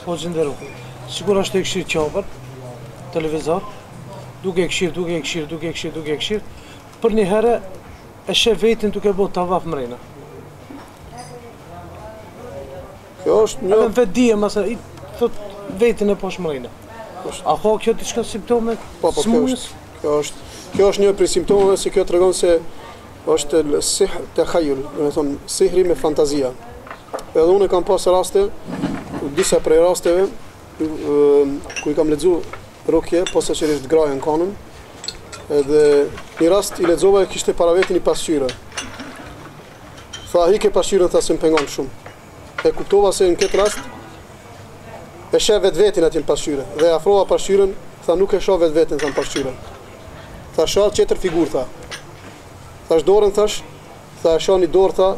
Po gjinderu. Sigur është e këshirë qabër, televizor, duke e këshirë, për një herë e shef vetin duke bo tavaf mrena. Kjo është një... Edhe në vetë dije, masa, i thot vetin e posh mrena. A ka kjo diçka simptome smujës? Kjo është një prej simptomeve, se kjo tregon se është sihr takhayul, do të thonë sihri me fantazia. Edhe unë kam pas raste, disa prej rasteve ku i kam lexuar rukje posaçërisht grajën kanën. Edhe një rast i lexova e kishte para vetin një pasqyrë. Tha hike pasqyrën, tha se më pengon shumë. E kuptova se në këtë rast e sheh vetin aty në pasqyrë. Dhe afrova pasqyrën, tha nuk e shoh vetin tha në pasqyrë. Tha shoh tjetër figurë, tha. Thash dorën, thash, tha shoh një dorë, tha,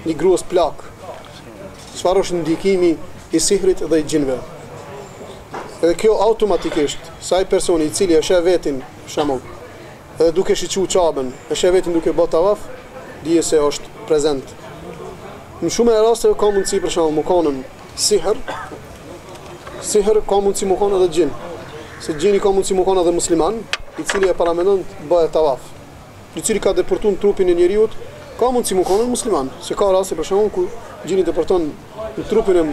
një gruas plak. Çfarë është ndikimi i sihrit dhe i gjinëve? Edhe kjo automatikisht, sa i personi i cili e sheh vetin, për shembull, edhe duke shiqu qabën, e sheh vetin duke bë tavaf, dije se është prezent. Në shumë e rasteve ka mundësi për shembull mukonën sihr ka mundësi mukon edhe gjin. Se gjini ka mundësi mukon edhe musliman, i cili e paramendon të bëhet tavaf. I cili ka deportuar trupin e njeriut, ka mundësi mukon edhe musliman. Se ka raste për shembull ku gjini deporton në trupin e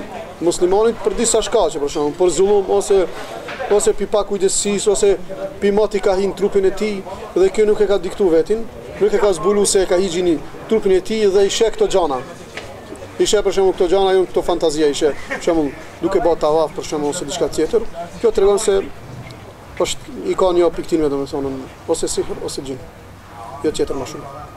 muslimanit për disa shkaqe, për shembull, për zullum ose pi pa kujdesisë ose pi moti ka hin trupin e tij dhe kjo nuk e ka diktu vetin, nuk e ka zbulu se e ka higjini trupin e tij dhe i sheh këto gjana. I sheh për shembull këto gjana, këto fantazia i sheh, për shembull duke bërë tavaf për shembull ose diçka tjetër. Kjo tregon se i ka një piktinve, domethënë, ose sihr ose gjin. Jo tjetër më shumë.